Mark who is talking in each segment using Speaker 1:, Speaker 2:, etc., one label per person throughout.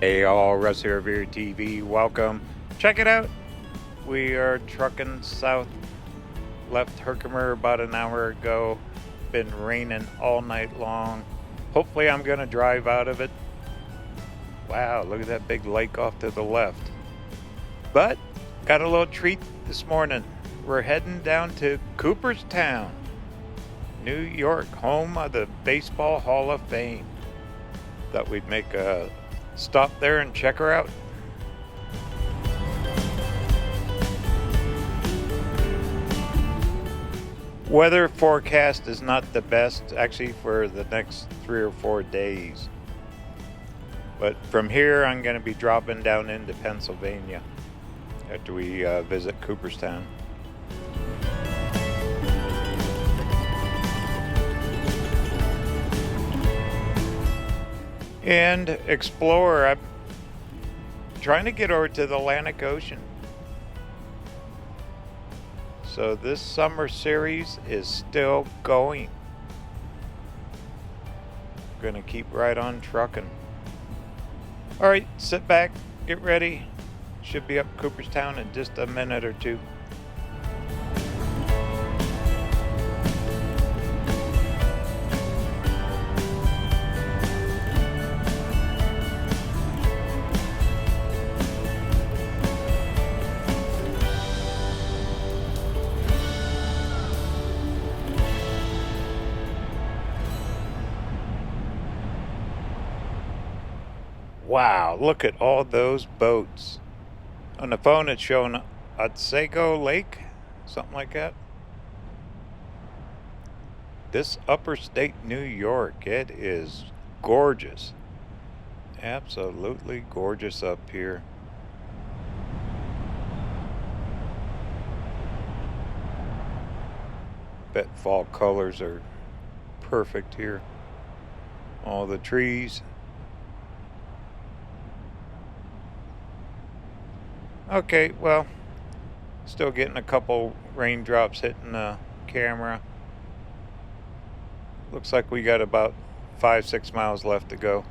Speaker 1: Hey all, Russ here, RVerTV. Welcome. Check it out. We are trucking south. Left Herkimer about an hour ago. Been raining all night long. Hopefully I'm going to drive out of it. Wow, look at that big lake off to the left. But got a little treat this morning. We're heading down to Cooperstown, New York, home of the Baseball Hall of Fame. Thought we'd make a stop there and check her out. Weather forecast is not the best actually for the next 3 or 4 days. But from here I'm going to be dropping down into Pennsylvania after we visit Cooperstown. And explore. I'm trying to get over to the Atlantic Ocean. So this summer series is still going. Gonna keep right on trucking. Alright, sit back, get ready. Should be up Cooperstown in just a minute or two. Wow, look at all those boats. On the phone it's showing Otsego Lake, something like that. This upper state New York, it is gorgeous. Absolutely gorgeous up here. Bet fall colors are perfect here. All the trees. Okay, well, still getting a couple raindrops hitting the camera. Looks like we got about 5-6 miles left to go.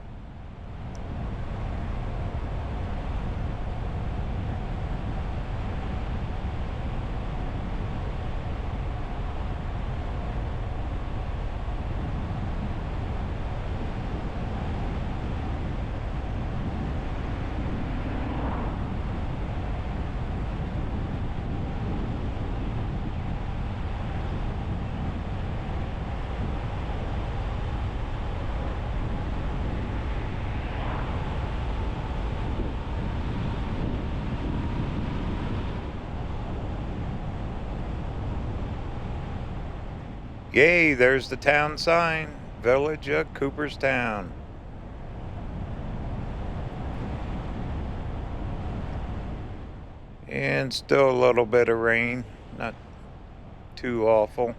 Speaker 1: Yay, there's the town sign, Village of Cooperstown. And still a little bit of rain, not too awful.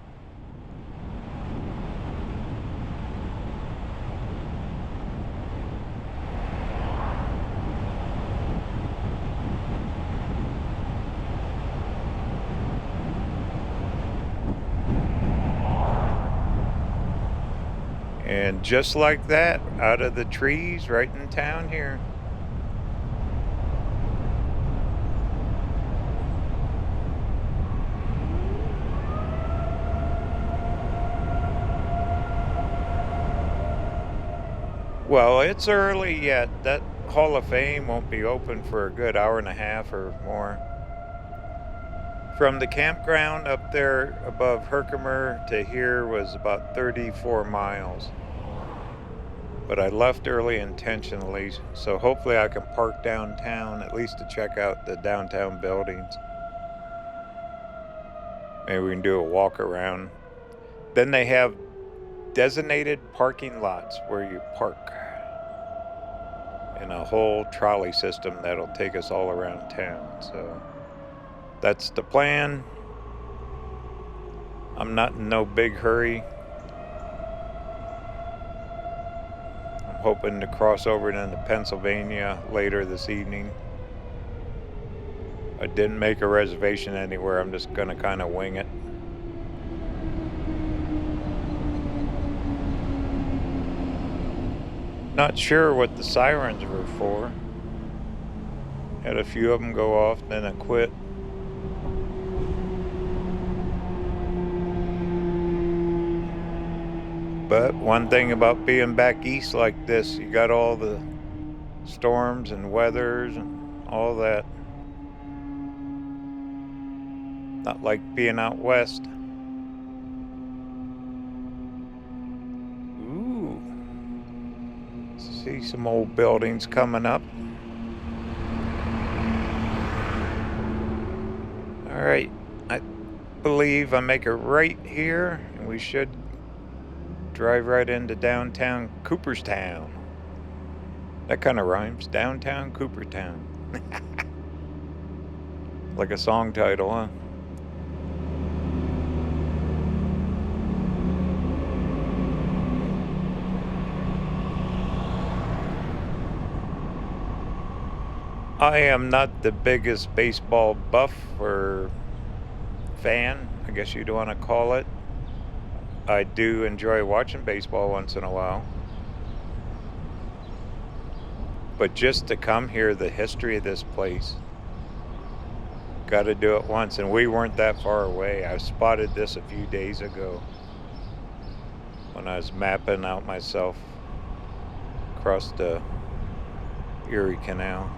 Speaker 1: And just like that, out of the trees right in town here. Well, it's early yet. That Hall of Fame won't be open for a good hour and a half or more. From the campground up there above Herkimer to here was about 34 miles. But I left early intentionally, so hopefully I can park downtown at least to check out the downtown buildings. Maybe we can do a walk around. Then they have designated parking lots where you park, and a whole trolley system that'll take us all around town. So that's the plan. I'm not in no big hurry. I'm hoping to cross over into Pennsylvania later this evening. I didn't make a reservation anywhere. I'm just gonna kind of wing it. Not sure what the sirens were for. Had a few of them go off, then it quit. But one thing about being back east like this, you got all the storms and weathers and all that. Not like being out west. Ooh. See some old buildings coming up. Alright, I believe I make a right here, and we should drive right into downtown Cooperstown. That kind of rhymes. Downtown Cooperstown. Like a song title, huh? I am not the biggest baseball buff or fan, I guess you'd want to call it. I do enjoy watching baseball once in a while. But just to come here, the history of this place, got to do it once. And we weren't that far away. I spotted this a few days ago when I was mapping out myself across the Erie Canal.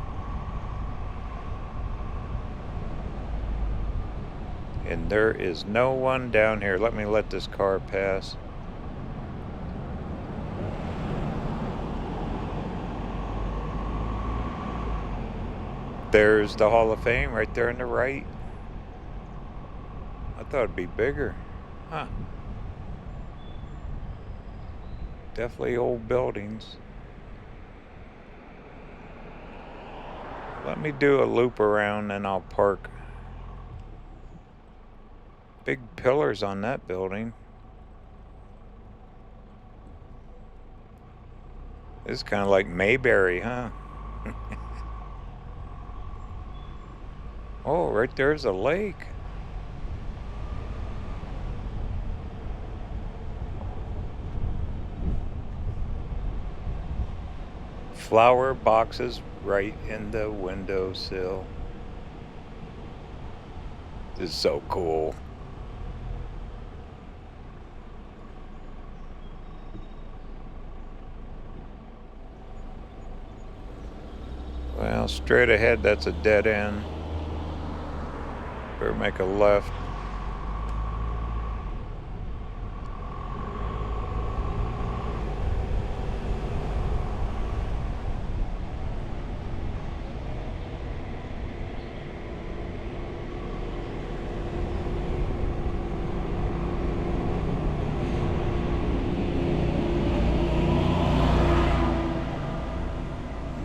Speaker 1: And there is no one down here. Let me let this car pass. There's the Hall of Fame right there on the right. I thought it'd be bigger. Huh. Definitely old buildings. Let me do a loop around and I'll park. Big pillars on that building. This is kind of like Mayberry, huh? Oh, right there's a lake. Flower boxes right in the windowsill. This is so cool. Well, straight ahead, that's a dead end. Better make a left.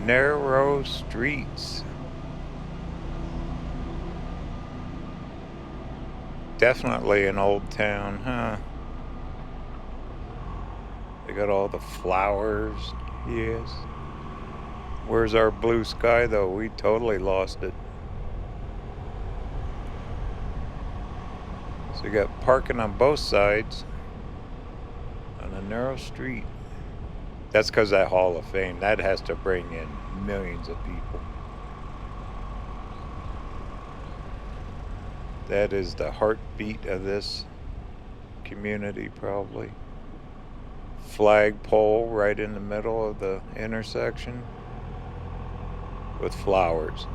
Speaker 1: Narrow streets. Definitely an old town, huh? They got all the flowers. Yes. Where's our blue sky, though? We totally lost it. So you got parking on both sides on a narrow street. That's because that Hall of Fame, that has to bring in millions of people. That is the heartbeat of this community, probably. Flagpole right in the middle of the intersection with flowers.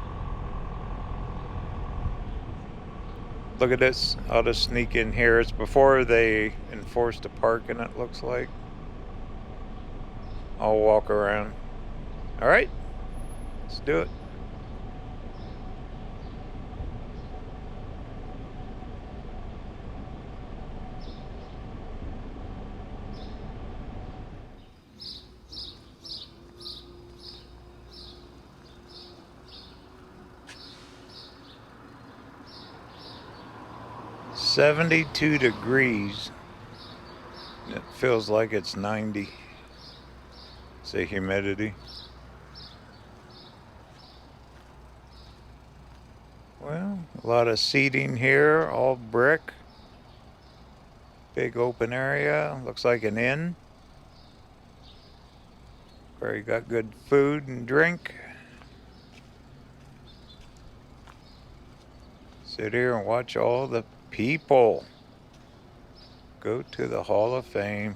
Speaker 1: Look at this. I'll just sneak in here. It's before they enforced the parking, it looks like. I'll walk around. All right, let's do it. "72 degrees. It feels like it's 90. Say humidity. Well, a lot of seating here, all brick. Big open area. Looks like an inn. Probably got good food and drink. Sit here and watch all the people go to the Hall of Fame.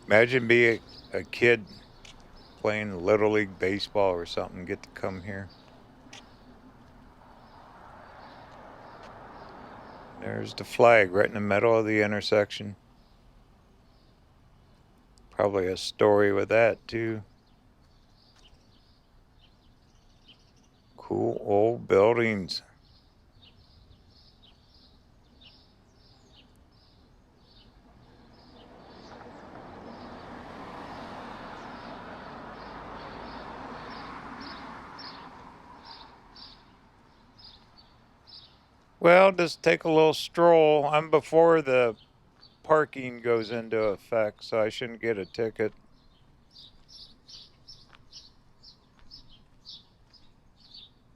Speaker 1: Imagine being a kid playing Little League Baseball or something, get to come here. There's the flag right in the middle of the intersection. Probably a story with that too. Cool old buildings. Well, just take a little stroll. I'm before the parking goes into effect, so I shouldn't get a ticket.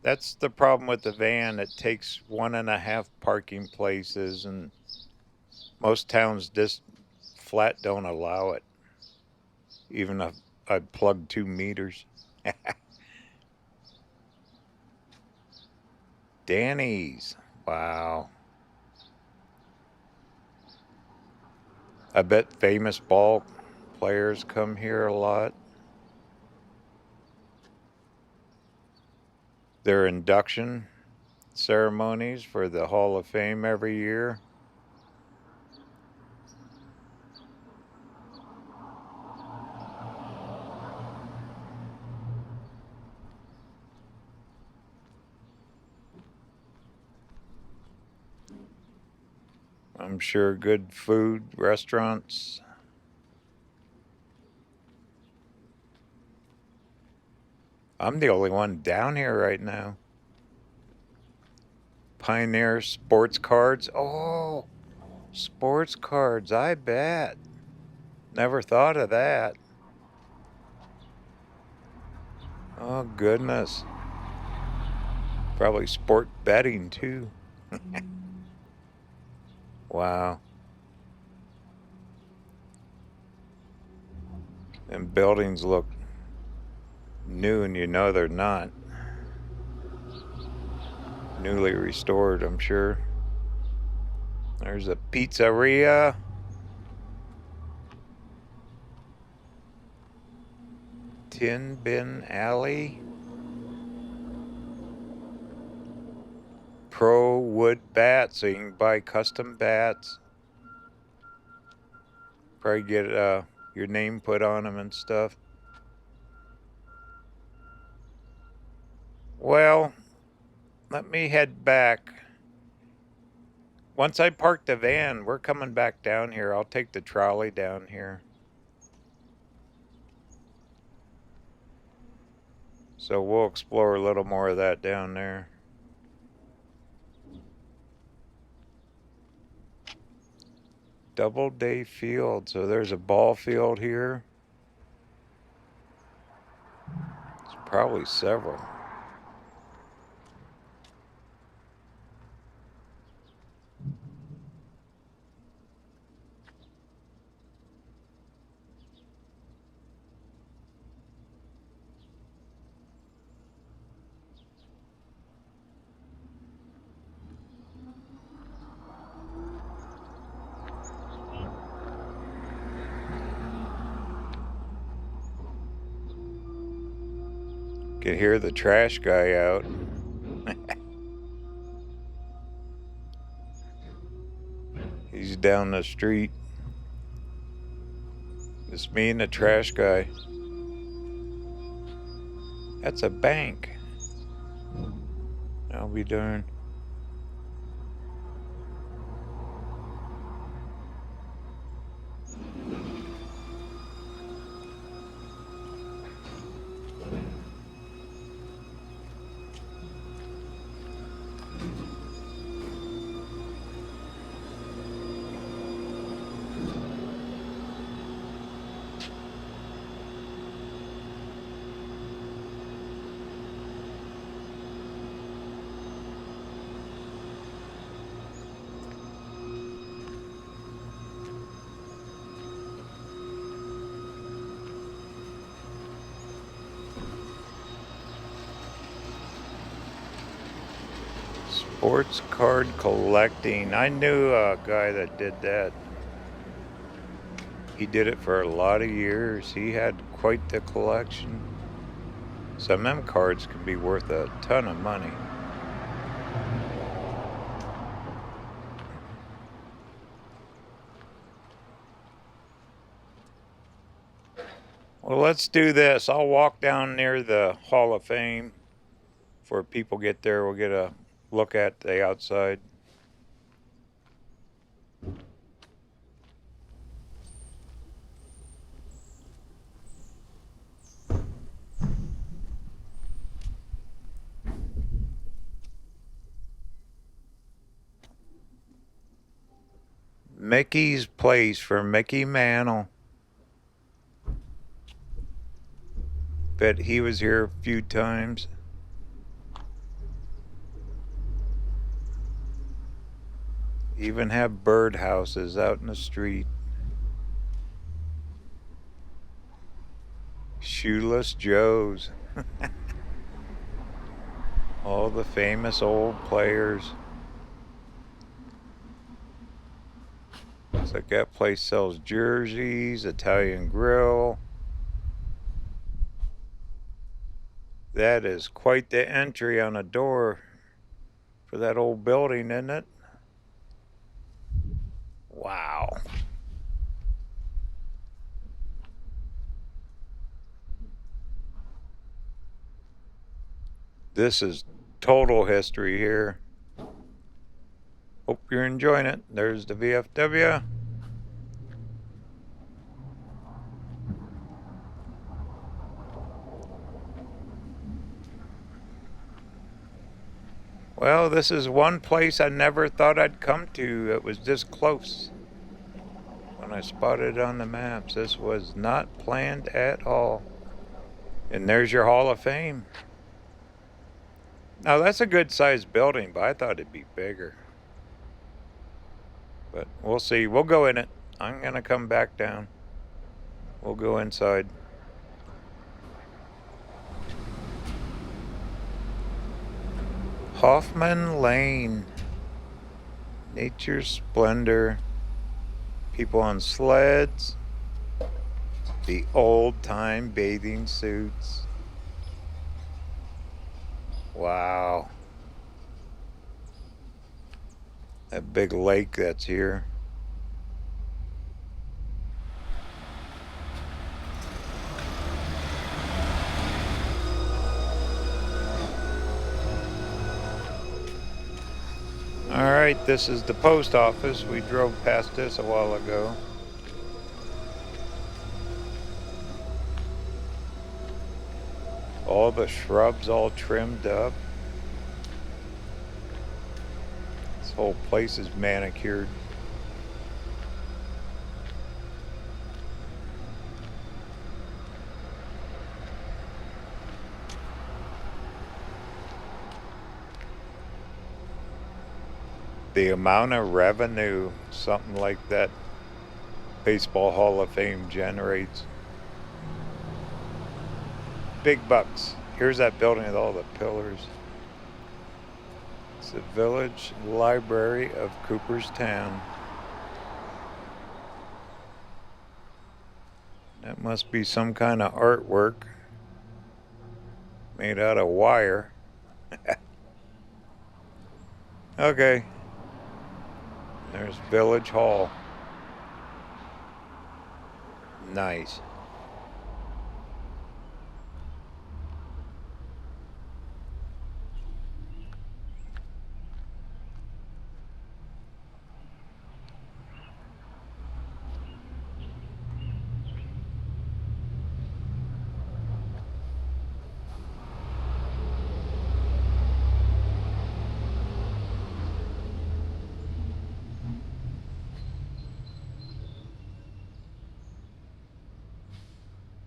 Speaker 1: That's the problem with the van. It takes 1.5 parking places, and most towns just flat don't allow it, even if I plug 2 meters. Danny's. Wow. I bet famous ball players come here a lot. Their induction ceremonies for the Hall of Fame every year. I'm sure good food, restaurants. I'm the only one down here right now. Pioneer sports cards. Oh, sports cards, I bet. Never thought of that. Oh, goodness. Probably sport betting, too. Wow. And buildings look new, and you know they're not. Newly restored, I'm sure. There's a pizzeria. Tin Bin Alley. Pro wood bats, so you can buy custom bats. Probably get your name put on them and stuff. Well, let me head back. Once I park the van, we're coming back down here. I'll take the trolley down here. So we'll explore a little more of that down there. Doubleday Field. So there's a ball field here. It's probably several. Can hear the trash guy out. He's down the street. It's me and the trash guy. That's a bank. I'll be darned. Sports card collecting. I knew a guy that did that. He did it for a lot of years. He had quite the collection. Some of them cards can be worth a ton of money. Well, let's do this. I'll walk down near the Hall of Fame. Before people get there, we'll get a look at the outside. Mickey's Place for Mickey Mantle. Bet he was here a few times. Even have birdhouses out in the street. Shoeless Joes. All the famous old players. Looks like that place sells jerseys, Italian grill. That is quite the entry on a door for that old building, isn't it? Wow. This is total history here. Hope you're enjoying it. There's the VFW. Well, this is one place I never thought I'd come to. It was this close. When I spotted it on the maps, this was not planned at all. And there's your Hall of Fame. Now, that's a good sized building, but I thought it'd be bigger. But we'll see. We'll go in it. I'm going to come back down. We'll go inside. Hoffman Lane. Nature's splendor. People on sleds. The old-time bathing suits. Wow. That big lake that's here. Alright, this is the post office. We drove past this a while ago. All the shrubs all trimmed up. This whole place is manicured. The amount of revenue something like that Baseball Hall of Fame generates. Big bucks. Here's that building with all the pillars. It's the Village Library of Cooperstown. That must be some kind of artwork made out of wire. Okay. There's Village Hall. Nice.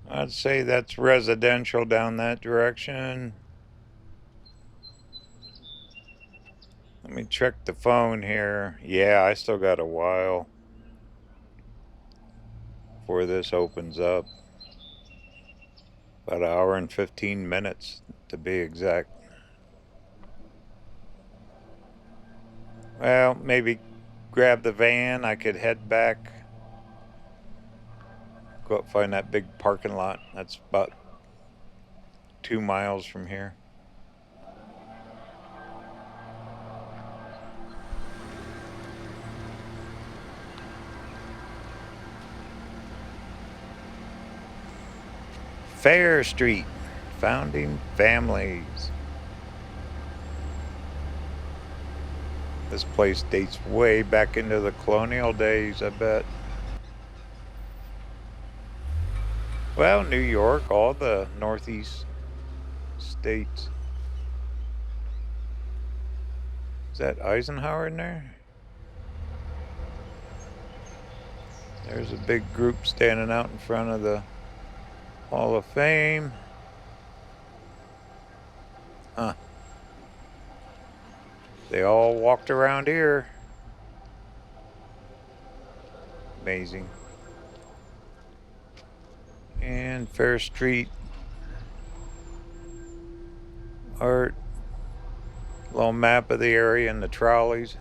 Speaker 1: I'd say that's residential down that direction. Let me check the phone here. Yeah, I still got a while before this opens up. About an hour and 15 minutes to be exact. Well, maybe grab the van. I could head back, go up, find that big parking lot. That's about 2 miles from here. Fair Street, founding families. This place dates way back into the colonial days, I bet. Well, New York, all the Northeast states. Is that Eisenhower in there? There's a big group standing out in front of the Hall of Fame. Huh. They all walked around here. Amazing. And Fair Street art. Little map of the area and the trolleys.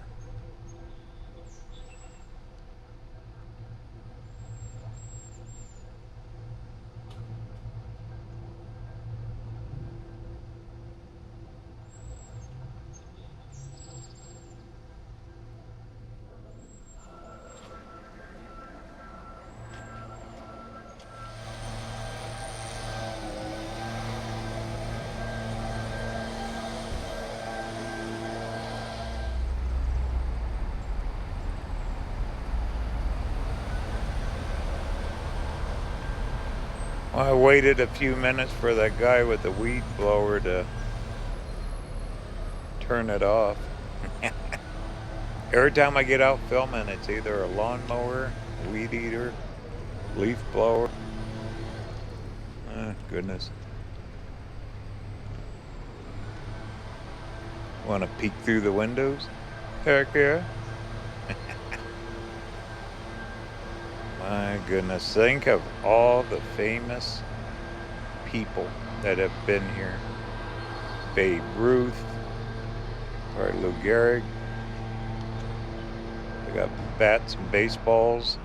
Speaker 1: Well, I waited a few minutes for that guy with the weed blower to turn it off. Every time I get out filming, it's either a lawnmower, a weed eater, leaf blower. Goodness. Want to peek through the windows? Heck yeah. My goodness, think of all the famous people that have been here. Babe Ruth, Lou Gehrig. They got bats and baseballs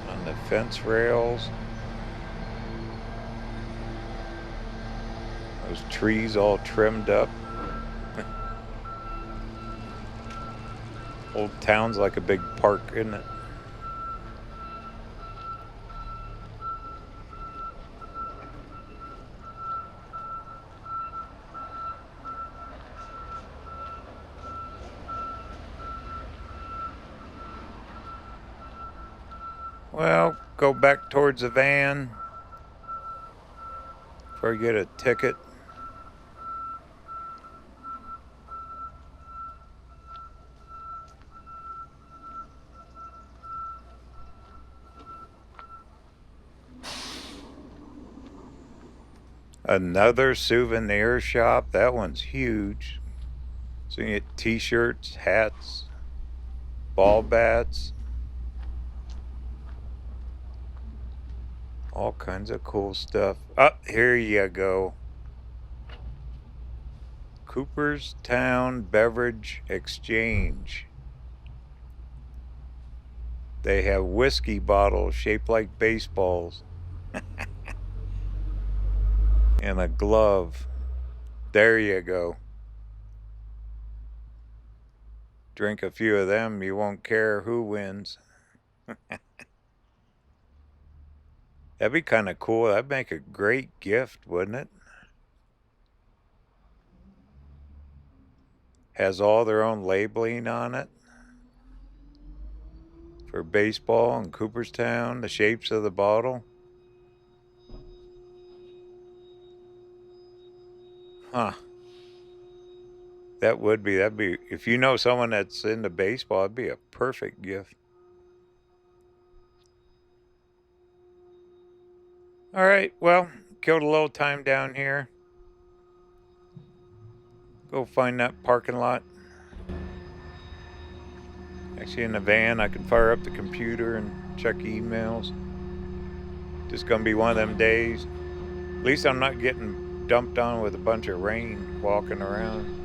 Speaker 1: on the fence rails. Those trees all trimmed up. Old town's like a big park, isn't it? Well, go back towards the van before I get a ticket. Another souvenir shop. That one's huge. So you get t-shirts, hats, ball bats. All kinds of cool stuff. Here you go. Cooperstown Beverage Exchange. They have whiskey bottles shaped like baseballs. And a glove. There you go. Drink a few of them, you won't care who wins. That'd be kind of cool. That'd make a great gift, wouldn't it? Has all their own labeling on it. For baseball and Cooperstown, the shapes of the bottle. Huh. That'd be, if you know someone that's into baseball, it'd be a perfect gift. All right, well, killed a little time down here. Go find that parking lot. Actually, in the van, I can fire up the computer and check emails. Just gonna be one of them days. At least I'm not getting dumped on with a bunch of rain walking around.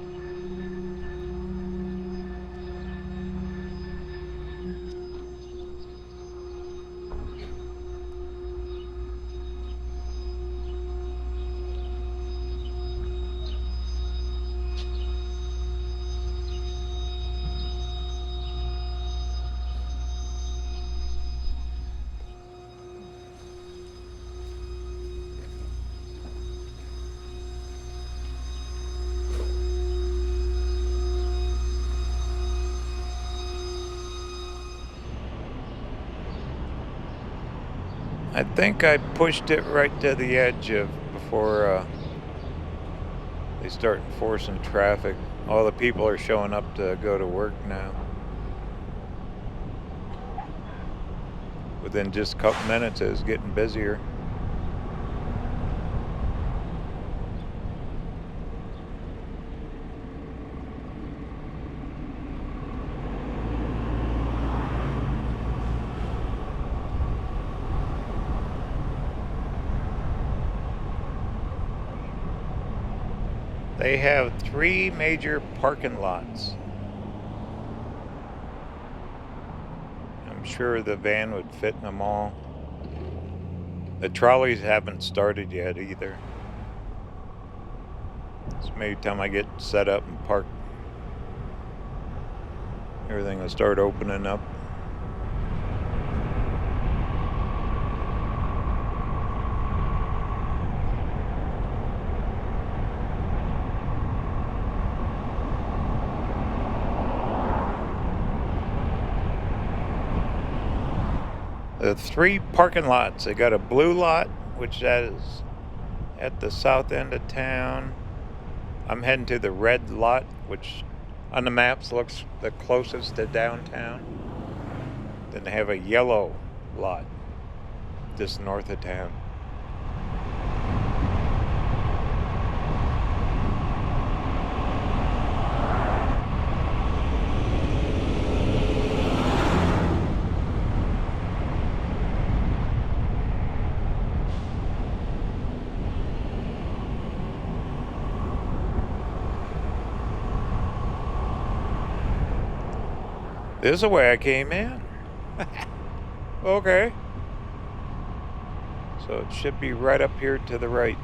Speaker 1: I think I pushed it right to the edge of before they start enforcing traffic. All the people are showing up to go to work now. Within just a couple minutes, it was getting busier. They have 3 major parking lots. I'm sure the van would fit in them all. The trolleys haven't started yet either. So maybe time I get set up and parked, everything will start opening up. The 3 parking lots. They got a blue lot, which is at the south end of town. I'm heading to the red lot, which on the maps looks the closest to downtown. Then they have a yellow lot just north of town. This is the way I came in. Okay. So it should be right up here to the right.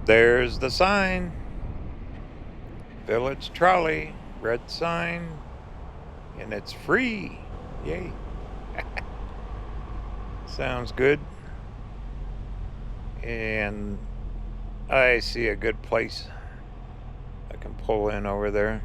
Speaker 1: There's the sign. Village trolley, red sign, and it's free. Yay. Sounds good. And I see a good place I can pull in over there.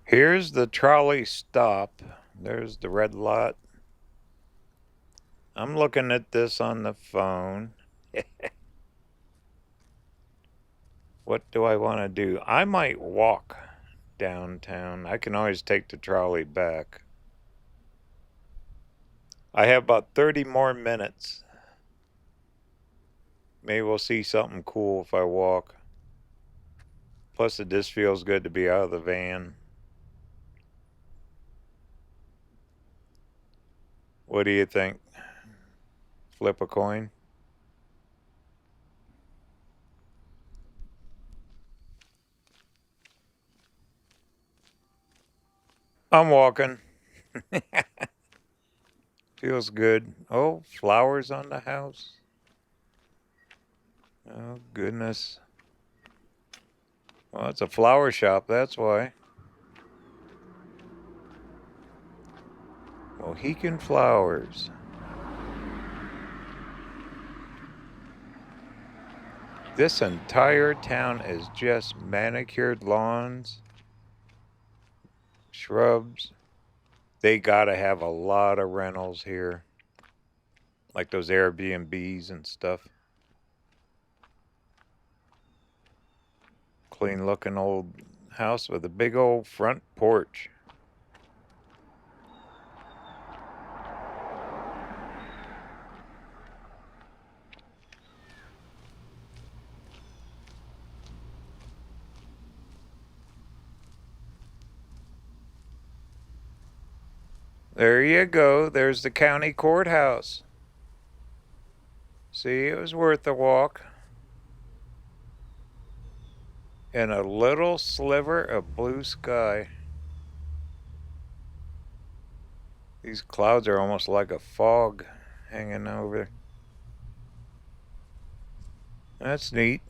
Speaker 1: Here's the trolley stop. There's the red lot. I'm looking at this on the phone. What do I want to do? I might walk downtown. I can always take the trolley back. I have about 30 more minutes. Maybe we'll see something cool if I walk. Plus, it just feels good to be out of the van. What do you think? Flip a coin? I'm walking. Feels good. Oh, flowers on the house. Oh, goodness. Well, it's a flower shop, that's why. Mohican flowers. This entire town is just manicured lawns, shrubs. They gotta have a lot of rentals here, like those Airbnbs and stuff. Clean looking old house with a big old front porch. There you go. There's the county courthouse. See, it was worth the walk. and a little sliver of blue sky. These clouds are almost like a fog hanging over. That's neat.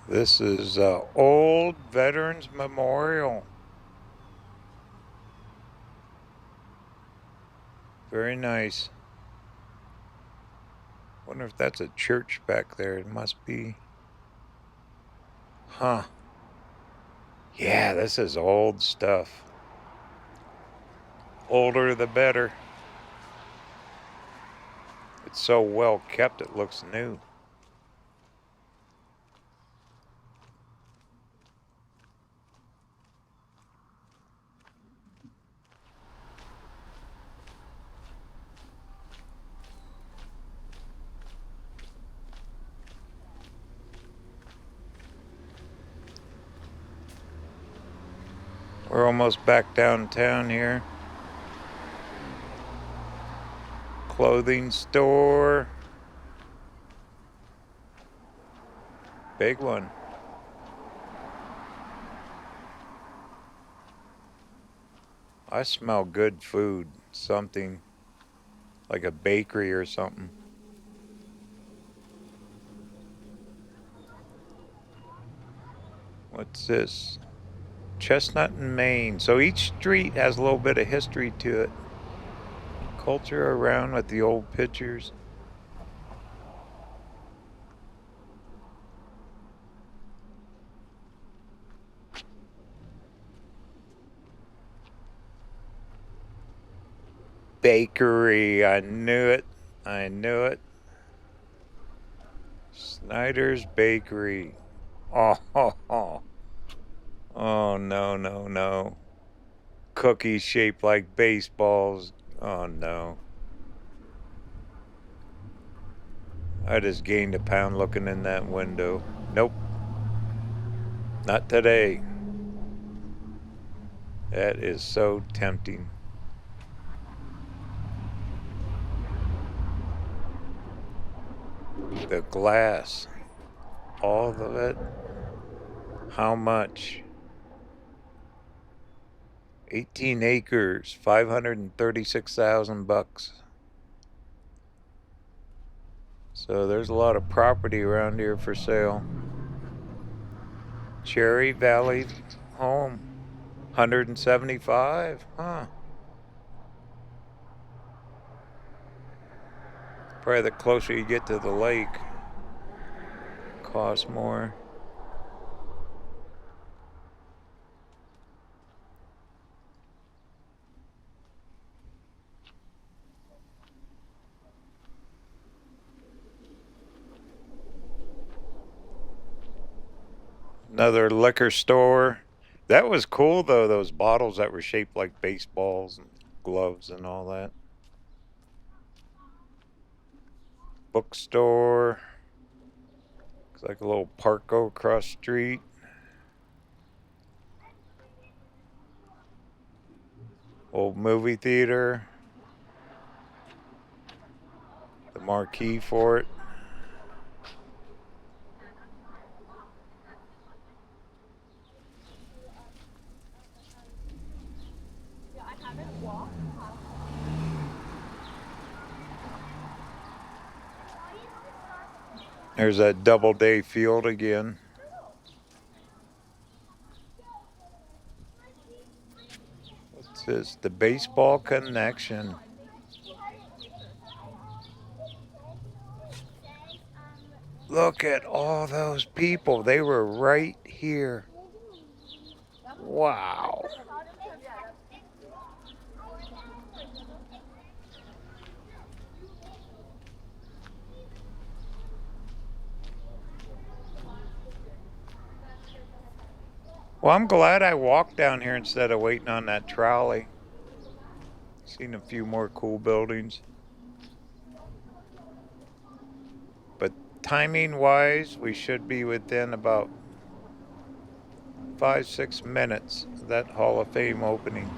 Speaker 1: This is Old Veterans Memorial. Very nice. Wonder if that's a church back there. It must be. Huh. Yeah, this is old stuff. Older the better. It's so well kept it looks new. We're almost back downtown here. Clothing store. Big one. I smell good food. Something like a bakery or something. What's this? Chestnut and Maine. So each street has a little bit of history to it. Culture around with the old pictures. Bakery. I knew it. I knew it. Snyder's Bakery. Oh, oh, oh. Oh, no, no, no. Cookies shaped like baseballs. Oh, no. I just gained a pound looking in that window. Nope. Not today. That is so tempting. The glass. All of it. How much? 18 acres, 536,000 bucks. So there's a lot of property around here for sale. Cherry Valley home, 175, huh? Probably the closer you get to the lake, costs more. Another liquor store. That was cool though, those bottles that were shaped like baseballs and gloves and all that. Bookstore. Looks like a little park go across the street. Old movie theater. The marquee for it. There's that Doubleday field again. What's this? The Baseball Connection. Look at all those people. They were right here. Wow. Well, I'm glad I walked down here instead of waiting on that trolley. Seen a few more cool buildings. But timing wise, we should be within about 5, 6 minutes, that Hall of Fame opening.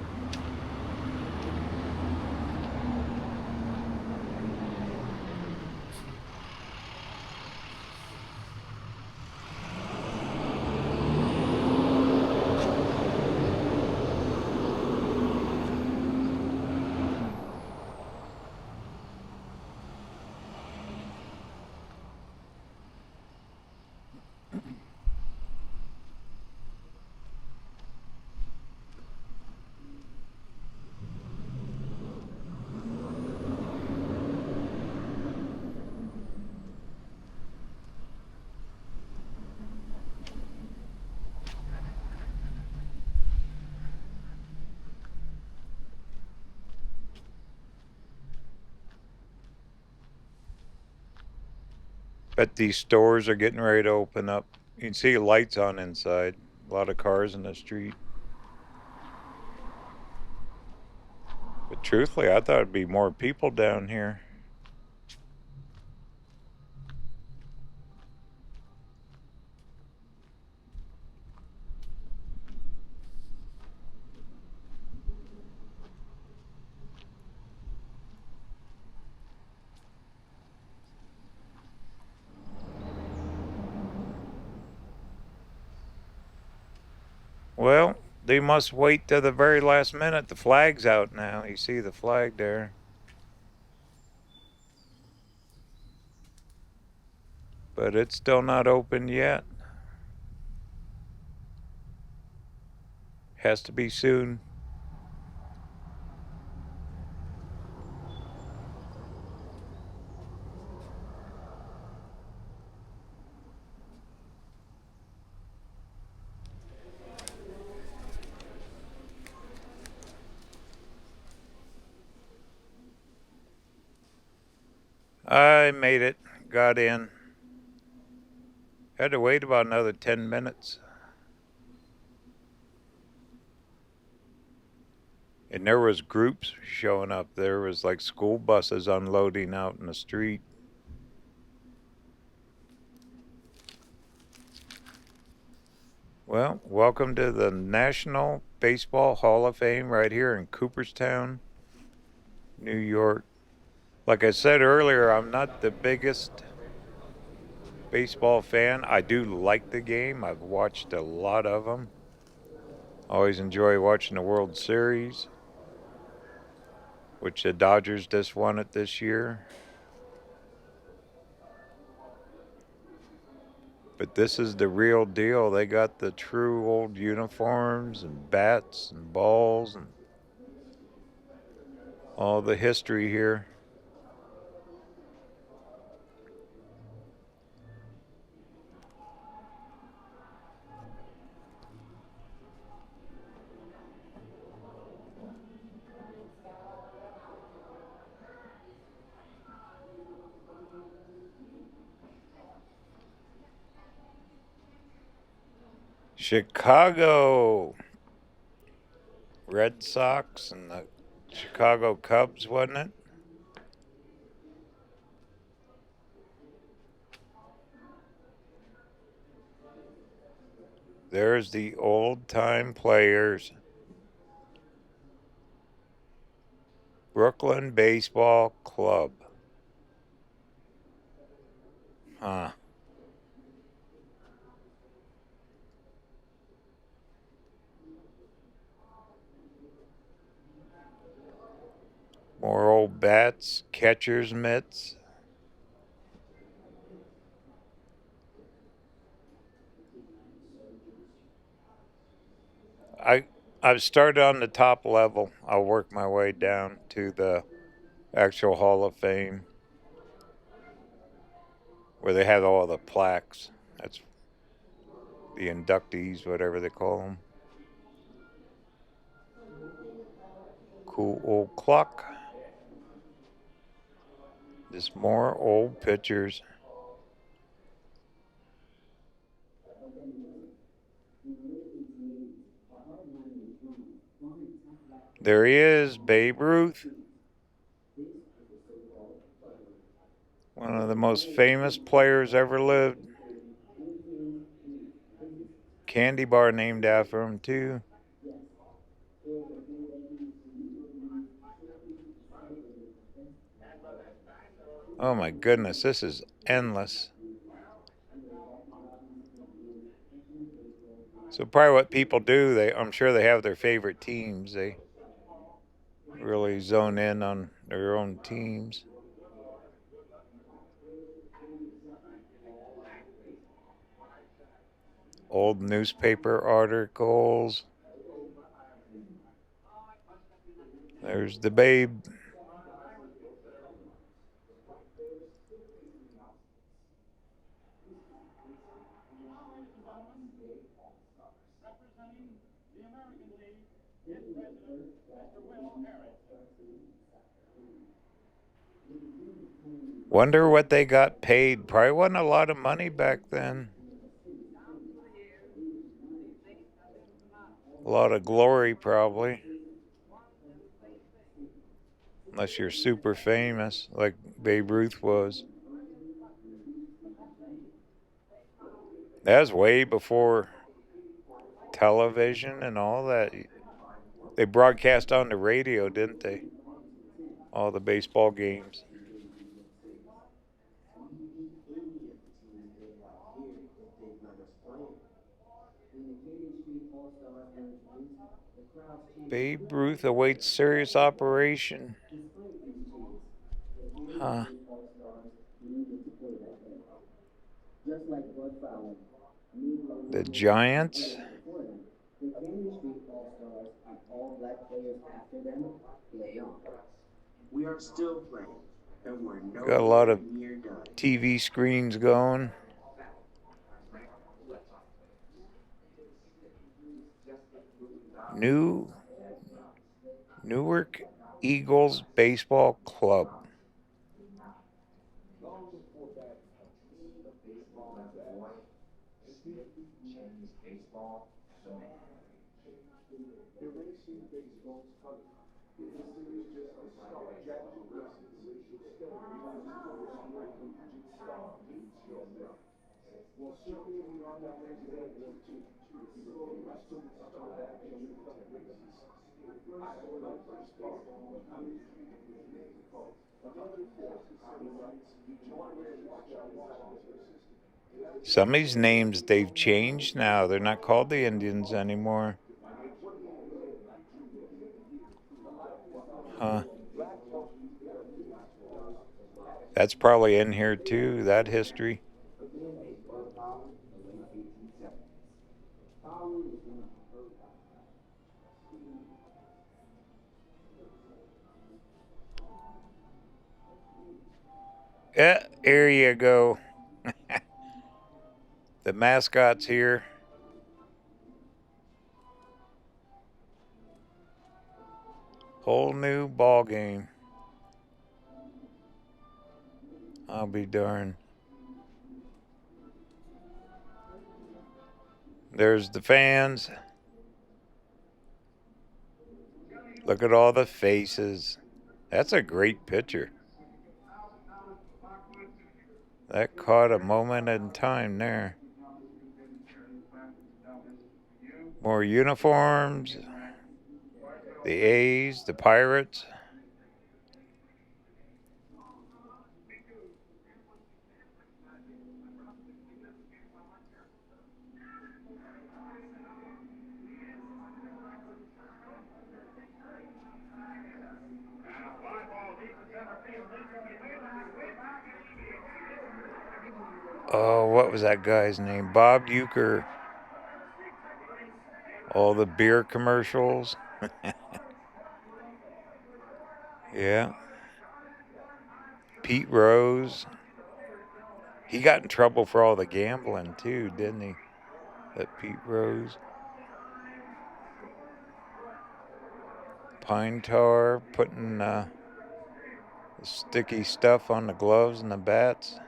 Speaker 1: Bet these stores are getting ready to open up. You can see lights on inside. A lot of cars in the street. But truthfully, I thought it'd be more people down here. Well, they must wait to the very last minute. The flag's out now. You see the flag there. But it's still not open yet. Has to be soon. I made it. Got in. Had to wait about another 10 minutes. And there was groups showing up. There was like school buses unloading out in the street. Well, welcome to the National Baseball Hall of Fame right here in Cooperstown, New York. Like I said earlier, I'm not the biggest baseball fan. I do like the game. I've watched a lot of them. Always enjoy watching the World Series, which the Dodgers just won it this year. But this is the real deal. They got the true old uniforms and bats and balls and all the history here. Chicago Red Sox and the Chicago Cubs, wasn't it? There's the old-time players. Brooklyn Baseball Club. Huh. More old bats, catcher's mitts. I've started on the top level. I'll work my way down to the actual Hall of Fame, where they have all the plaques. That's the inductees, whatever they call them. Cool old clock. Just more old pictures. There he is, Babe Ruth. One of the most famous players ever lived. candy bar named after him, too. Oh my goodness, this is endless. So probably what people do, I'm sure they have their favorite teams. They really zone in on their own teams. Old newspaper articles. There's the babe. Wonder what they got paid. Probably wasn't a lot of money back then. A lot of glory, probably. Unless you're super famous, like Babe Ruth was. That was way before television and all that. They broadcast on the radio, didn't they? All the baseball games. Babe Ruth awaits serious operation. Huh. The Giants?
Speaker 2: We are still playing, and we're
Speaker 1: Got a lot of
Speaker 2: near done.
Speaker 1: TV screens going. Newark Eagles Baseball Club. Some of these names they've changed now. They're not called the Indians anymore. Huh. That's probably in here too, that history. Yeah, there you go. The mascot's here. Whole new ball game. I'll be darned. There's the fans. Look at all the faces. That's a great picture. That caught a moment in time there. More uniforms. The A's, the Pirates. Oh, what was that guy's name? Bob Euchre. All the beer commercials. Yeah. Pete Rose. He got in trouble for all the gambling too, didn't he? That Pete Rose. Pine tar, putting sticky stuff on the gloves and the bats.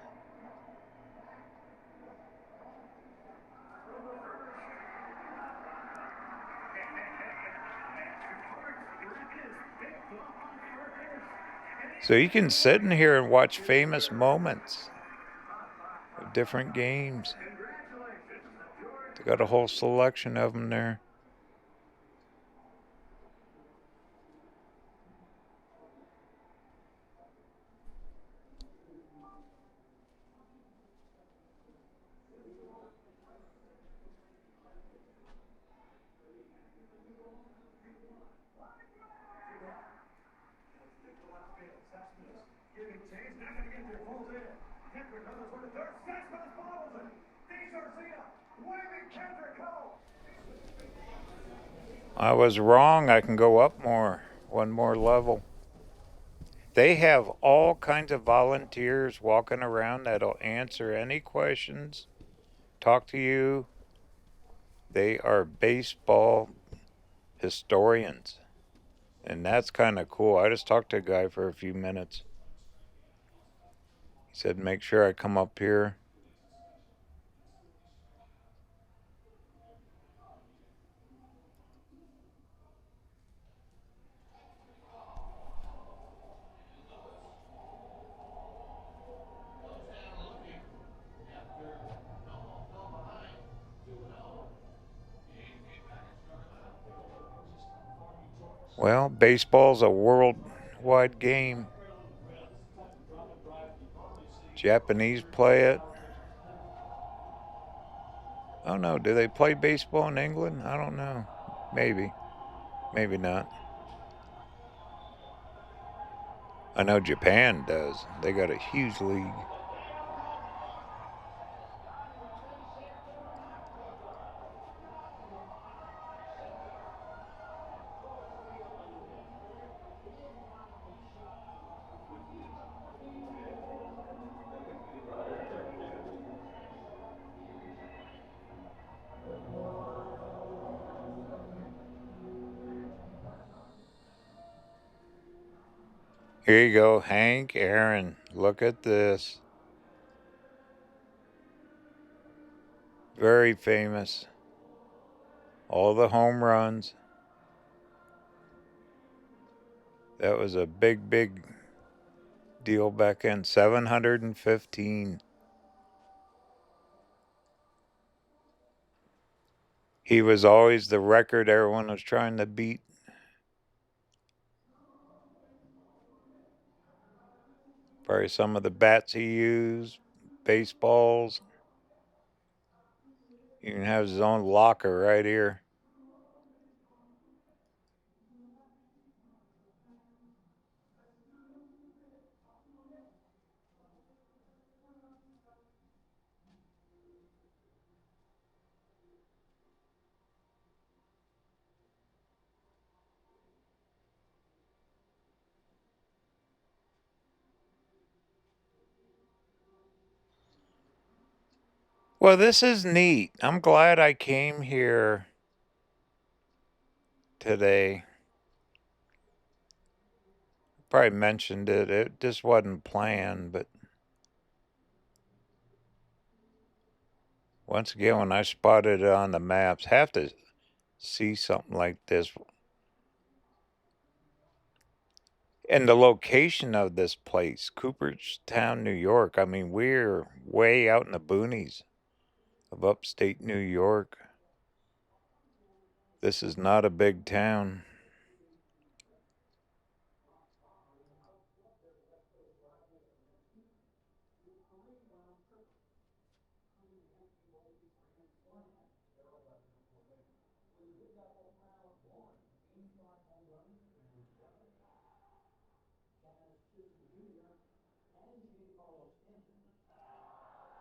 Speaker 1: So you can sit in here and watch famous moments of different games. Got a whole selection of them there. I was wrong. I can go up more. One more level. They have all kinds of volunteers walking around that'll answer any questions, talk to you. They are baseball historians. And that's kind of cool. I just talked to a guy for a few minutes. He said, make sure I come up here. Well, baseball's a worldwide game. Japanese play it. Oh no, do they play baseball in England? I don't know. Maybe. Maybe not. I know Japan does. They got a huge league. Here you go, Hank Aaron. Look at this. Very famous. All the home runs. That was a big, big deal back then. 715. He was always the record everyone was trying to beat. Probably some of the bats he used, baseballs. You can have his own locker right here. Well, this is neat. I'm glad I came here today. Probably mentioned it. It just wasn't planned, but once again, when I spotted it on the maps, have to see something like this. And the location of this place, Cooperstown, New York. I mean, we're way out in the boonies of upstate New York. This is not a big town.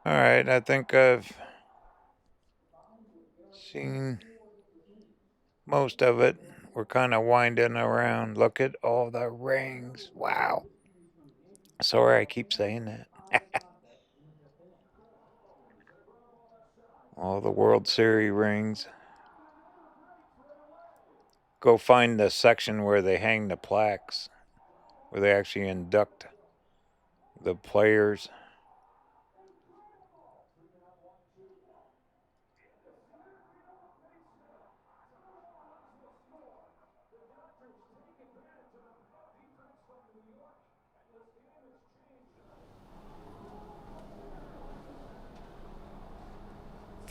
Speaker 1: All right, I think I've seen most of it. We're kind of winding around. Look at all the rings. Wow. Sorry, I keep saying that. All the World Series rings. Go find the section where they hang the plaques, where they actually induct the players.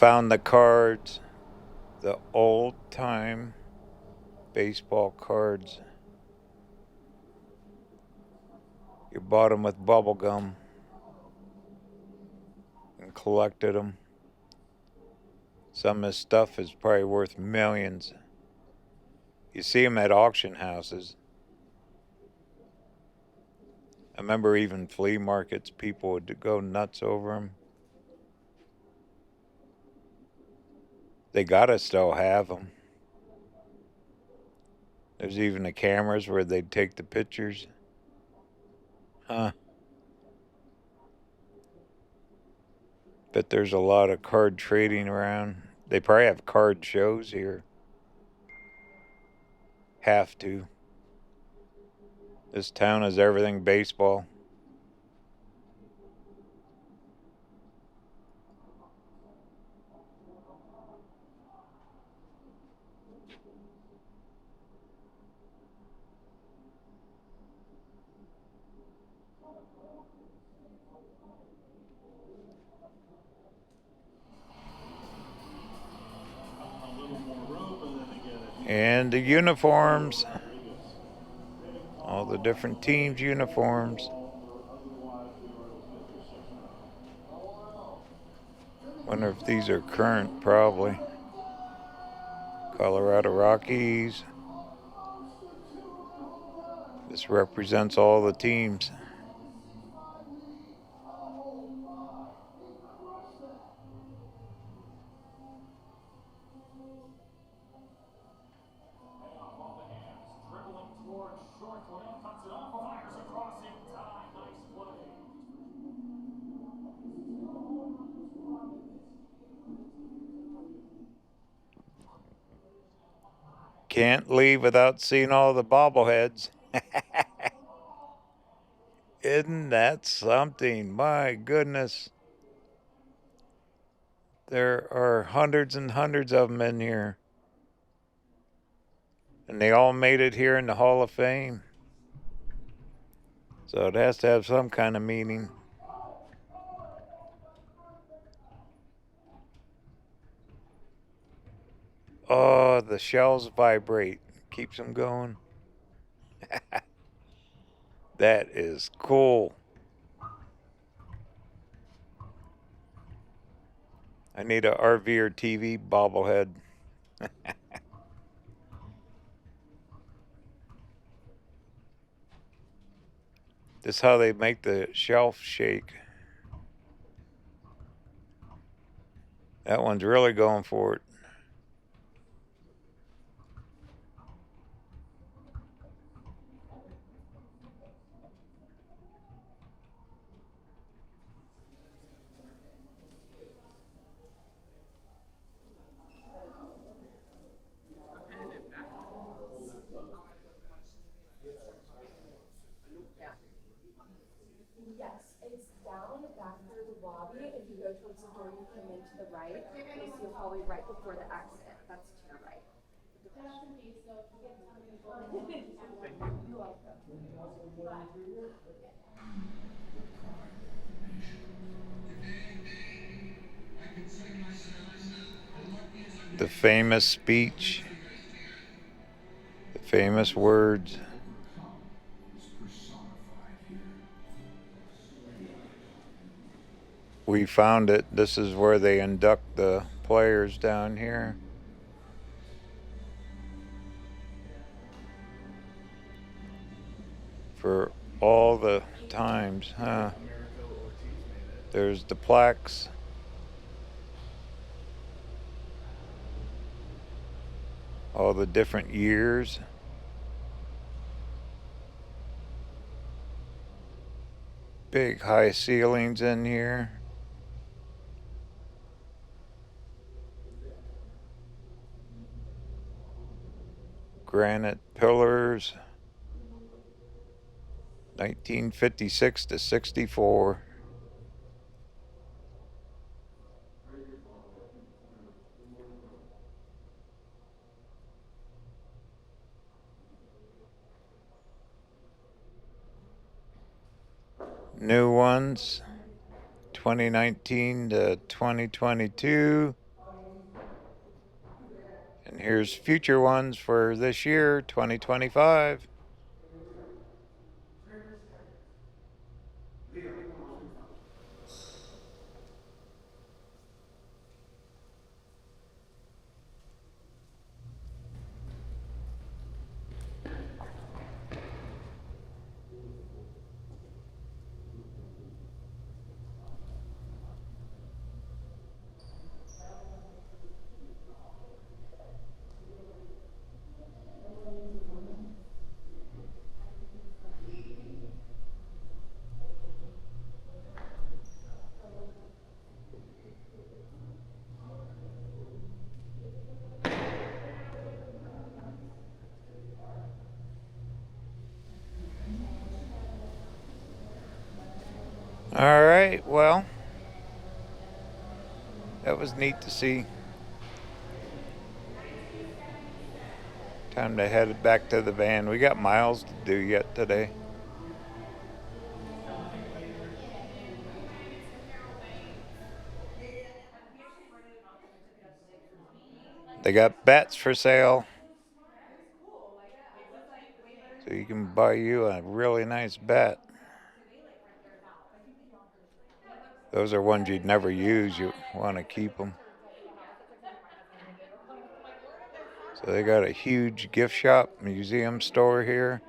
Speaker 1: Found the cards, the old time baseball cards. You bought them with bubble gum and collected them. Some of this stuff is probably worth millions. You see them at auction houses. I remember even flea markets, people would go nuts over them. They gotta still have them. There's even the cameras where they'd take the pictures. Huh. But there's a lot of card trading around. They probably have card shows here. Have to. This town is everything baseball. And the uniforms. All the different teams' uniforms. Wonder if these are current, probably. Colorado Rockies. This represents all the teams. Can't leave without seeing all the bobbleheads. Isn't that something? My goodness. There are hundreds and hundreds of them in here. And they all made it here in the Hall of Fame. So it has to have some kind of meaning. Oh, the shells vibrate. Keeps them going. That is cool. I need a RVerTV bobblehead. This is how they make the shelf shake. That one's really going for it.
Speaker 3: Yes, it's down back through the lobby. If you go towards the door, you come in to the right. You'll see a hallway right before the exit. That's to your right.
Speaker 1: The famous speech. The famous words. We found it. This is where they induct the players down here. For all the times, huh? There's the plaques. All the different years. Big high ceilings in here. Granite pillars. 1956 to 64. New ones. 2019 to 2022. Here's future ones for this year, 2025. All right, well, that was neat to see. Time to head back to the van. We got miles to do yet today. They got bats for sale. So you can buy you a really nice bat. Those are ones you'd never use. You want to keep them. So they got a huge gift shop, museum store here.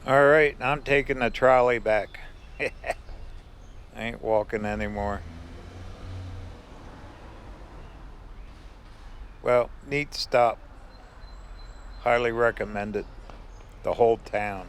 Speaker 1: All right, I'm taking the trolley back. I ain't walking anymore. Well, neat stop. Highly recommend it. The whole town.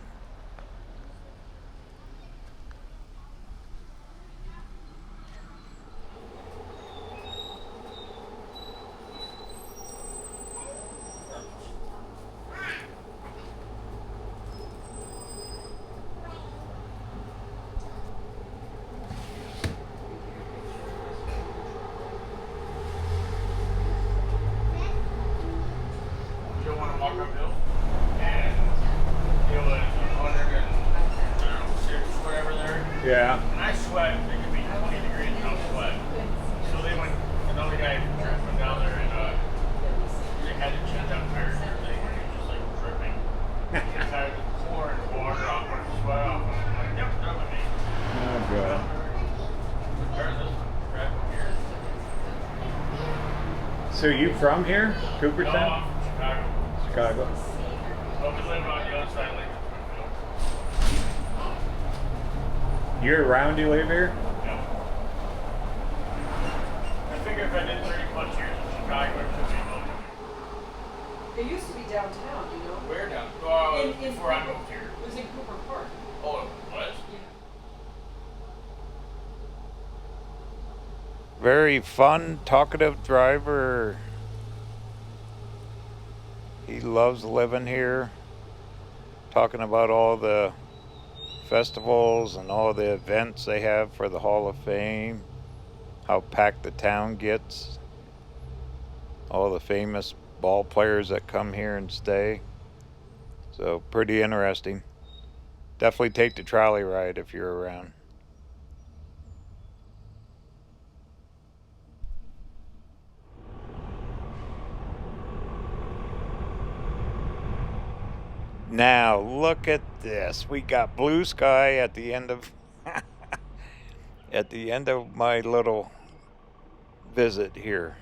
Speaker 4: Walk uphill and feel like 106, whatever there.
Speaker 1: Yeah.
Speaker 4: And I sweat. It could be 20 degrees and I'll sweat. So they went, another guy went down there and they had to change out tires and everything. And he was just like dripping. He started pouring water off and sweat off. And I'm like, yep, that would be.
Speaker 1: Oh, God.
Speaker 4: Repair this one, grab one here.
Speaker 1: So you from here?
Speaker 4: No,
Speaker 1: Cooperstown?
Speaker 4: I'm from Chicago.
Speaker 1: Chicago.
Speaker 4: But we live on the other side of Lake Springfield.
Speaker 1: Year round you live here?
Speaker 4: Yeah. I figure if I did 30 plus years in Chicago, it should be local.
Speaker 5: It used to be downtown, you know?
Speaker 4: Where down? Before I moved here.
Speaker 5: It was in Cooper Park.
Speaker 4: Oh, it was?
Speaker 1: Very fun, talkative driver. He loves living here. Talking about all the festivals and all the events they have for the Hall of Fame. How packed the town gets. All the famous ball players that come here and stay. So pretty interesting. Definitely take the trolley ride if you're around. Now look at this. We got blue sky at the end of at the end of my little visit here.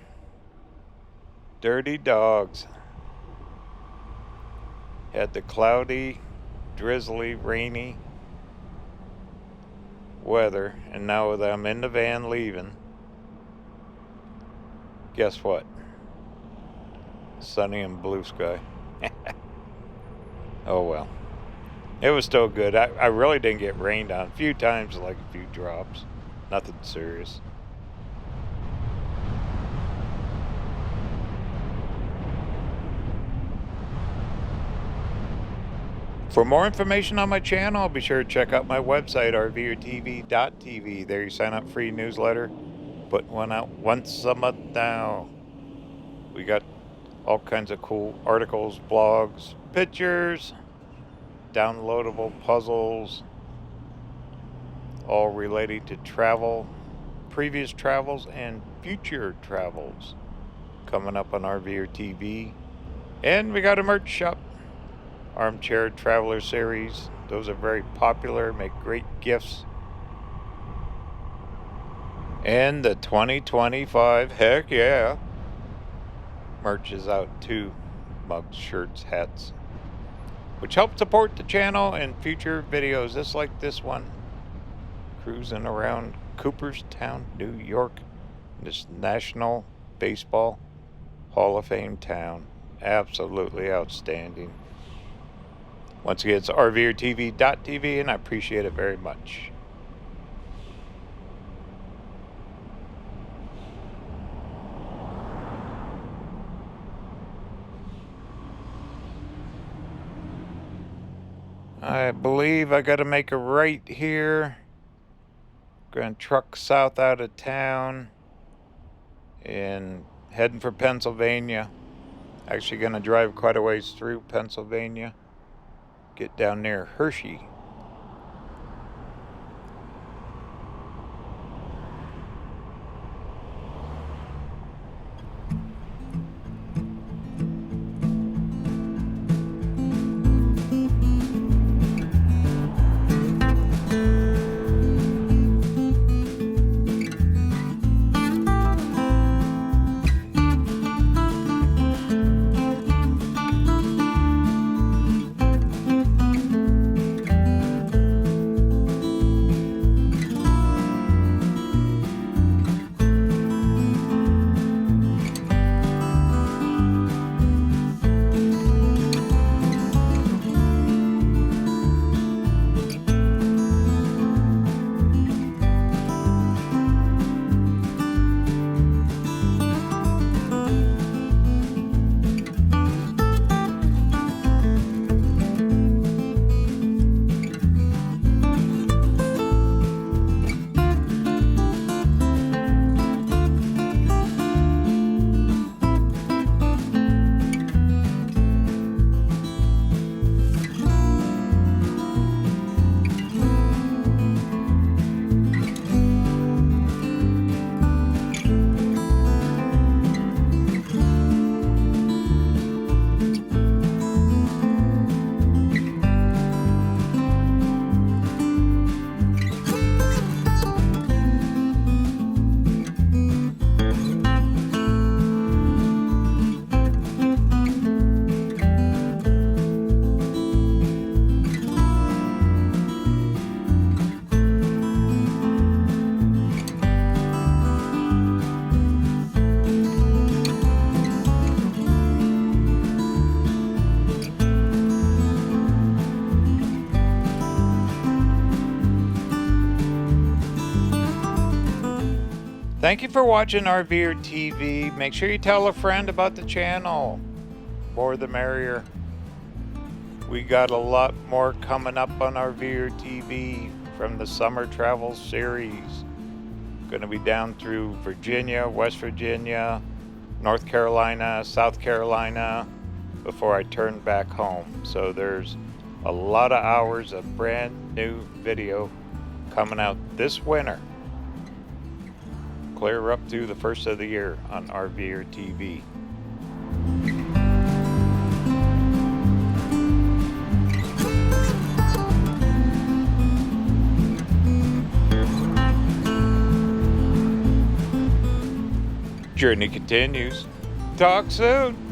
Speaker 1: Dirty dogs. Had the cloudy, drizzly, rainy weather, and now that I'm in the van leaving, guess what? sunny and blue sky. Oh well. It was still good. I really didn't get rained on. A few times, like a few drops. Nothing serious. For more information on my channel, be sure to check out my website, RVerTV.tv. There you sign up for free newsletter. Put one out once a month now. We got all kinds of cool articles, blogs, pictures, downloadable puzzles, all related to travel, previous travels, and future travels coming up on RVerTV. And we got a merch shop. Armchair Traveler series. Those are very popular, make great gifts. And the 2025, heck yeah, merch is out too. Mugs, shirts, hats, which help support the channel and future videos just like this one. Cruising around Cooperstown, New York, this National Baseball Hall of Fame town. Absolutely outstanding. Once again, it's RVerTV.tv, and I appreciate it very much. I believe I got to make a right here. Going to truck south out of town and heading for Pennsylvania. Actually going to drive quite a ways through Pennsylvania. Get down near Hershey. Thank you for watching RVerTV. Make sure you tell a friend about the channel. More the merrier. We got a lot more coming up on RVerTV from the summer travel series. Going to be down through Virginia, West Virginia, North Carolina, South Carolina before I turn back home. So there's a lot of hours of brand new video coming out this winter. Clear up through the first of the year on RVerTV. Journey continues. Talk soon.